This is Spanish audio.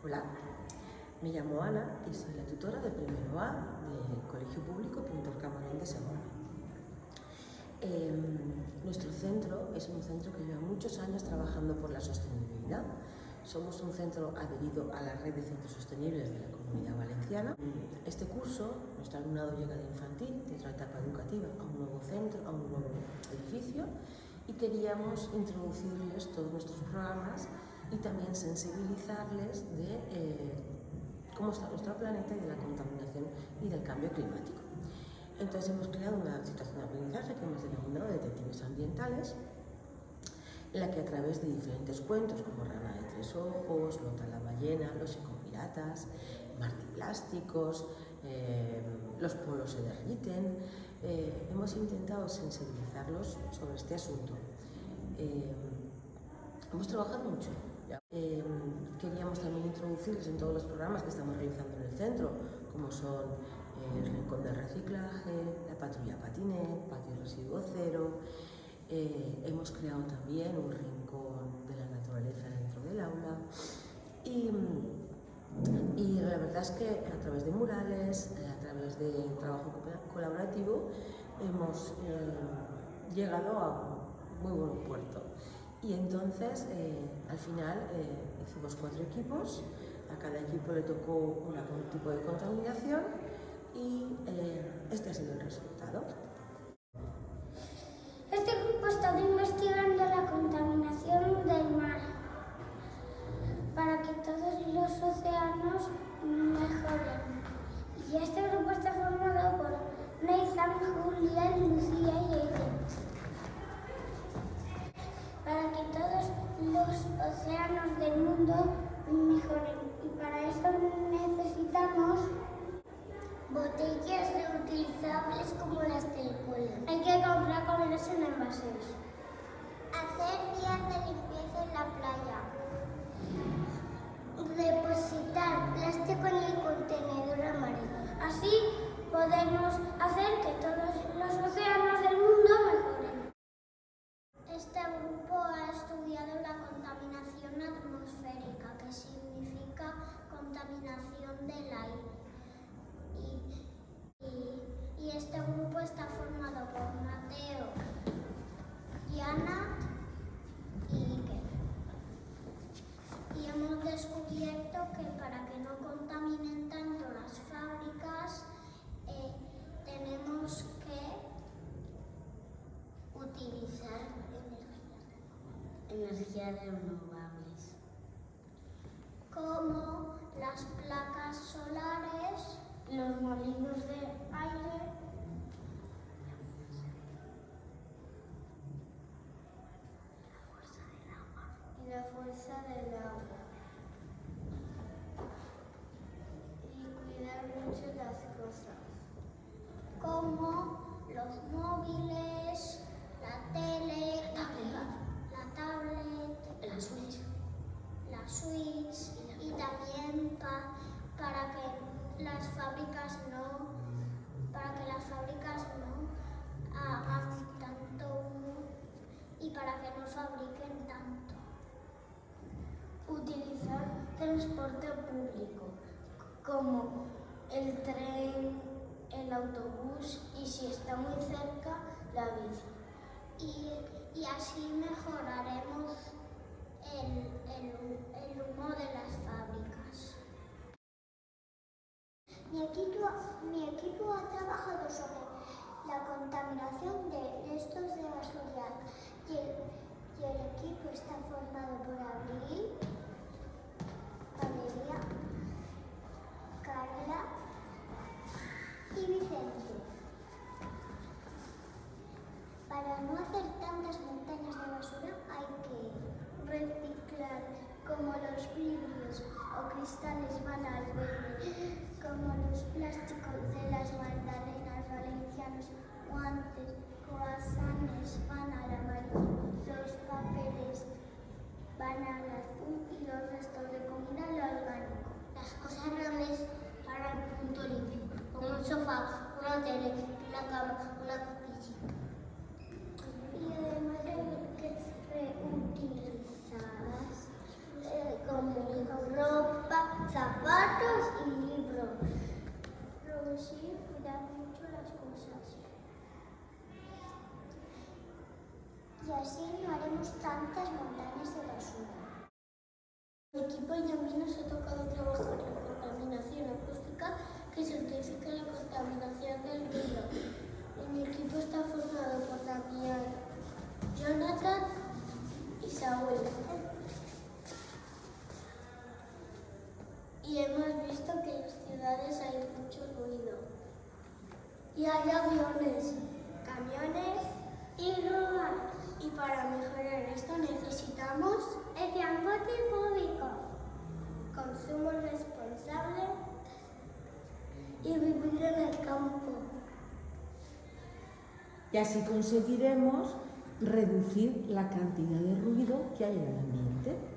Hola, me llamo Ana y soy la tutora de primero A del Colegio Público Pintor Camarón de Segovia. Nuestro centro es un centro que lleva muchos años trabajando por la sostenibilidad. Somos un centro adherido a la red de centros sostenibles de la Comunidad Valenciana. Este curso, nuestro alumnado llega de infantil, de otra etapa educativa, a un nuevo centro, a un nuevo edificio, y queríamos introducirles todos nuestros programas y también sensibilizarles de cómo está nuestro planeta y de la contaminación y del cambio climático. Entonces hemos creado una situación de aprendizaje que hemos denominado detectives ambientales, en la que a través de diferentes cuentos como Rana de tres ojos, Lota la ballena, Los ecopiratas, Mar de plásticos, los polos se derriten, hemos intentado sensibilizarlos sobre este asunto. Hemos trabajado mucho. Queríamos también introducirles en todos los programas que estamos realizando en el centro, como son el Rincón del Reciclaje, la Patrulla Patinet, Patio Residuo Cero. Hemos creado también un rincón de la naturaleza dentro del aula y la verdad es que a través de murales, a través de trabajo colaborativo, hemos llegado a un muy buen puerto. Y entonces, al final, hicimos 4 equipos, a cada equipo le tocó un tipo de contaminación y este ha sido el resultado. Este grupo ha estado investigando la contaminación del mar para que todos los océanos mejoren. Y este grupo está formado por Nathan, Julia, Lucía y Aiden. Para que todos los océanos del mundo mejoren. Y para esto necesitamos botellas reutilizables como las del cole. Hay que comprar comidas en envases. Hacer días de limpieza en la playa. Depositar plástico en el contenedor amarillo. Así podemos hacer que todos los océanos del mundo mejoren. Este grupo ha estudiado la contaminación atmosférica, que significa contaminación del aire. Y este grupo está formado por Mateo, Diana y Iker. Y hemos descubierto que para que no contaminen tanto las fábricas, tenemos que utilizar energías renovables, como las placas solares, los molinos de aire y la fuerza del agua. Y cuidar mucho las cosas, como los móviles, la tele, la tablet, la Switch y también para que las fábricas no hagan tanto humo y para que no fabriquen tanto. Utilizar transporte público como el tren, el autobús y si está muy cerca, la bici. Y así mejoraremos el humo de las fábricas. Mi equipo ha trabajado sobre la contaminación de restos de basura y el equipo está formado por Abril, Valeria, Carla y Vicente. Para no hacer tantas montañas de basura hay que reciclar, como los vidrios o cristales van al verde, como los plásticos de las magdalenas valencianas, guantes, croissants van al amarillo, los papeles van al azul y los restos de comida al orgánico. Las cosas grandes para el punto limpio, como un sofá, una tele, una cama, una piscina. Y además hay que reutilizar como ropa, cosas. Y así no haremos tantas montañas de basura. El equipo y a mí nos ha tocado trabajar la contaminación acústica que certifica la contaminación del ruido. Mi equipo está formado por Damián, Jonathan y Saúl. Y hemos visto que en las ciudades hay mucho ruido. Y hay aviones, camiones y grúas. Y para mejorar esto necesitamos El transporte público. consumo responsable y vivir en el campo. Y así conseguiremos reducir la cantidad de ruido que hay en el ambiente.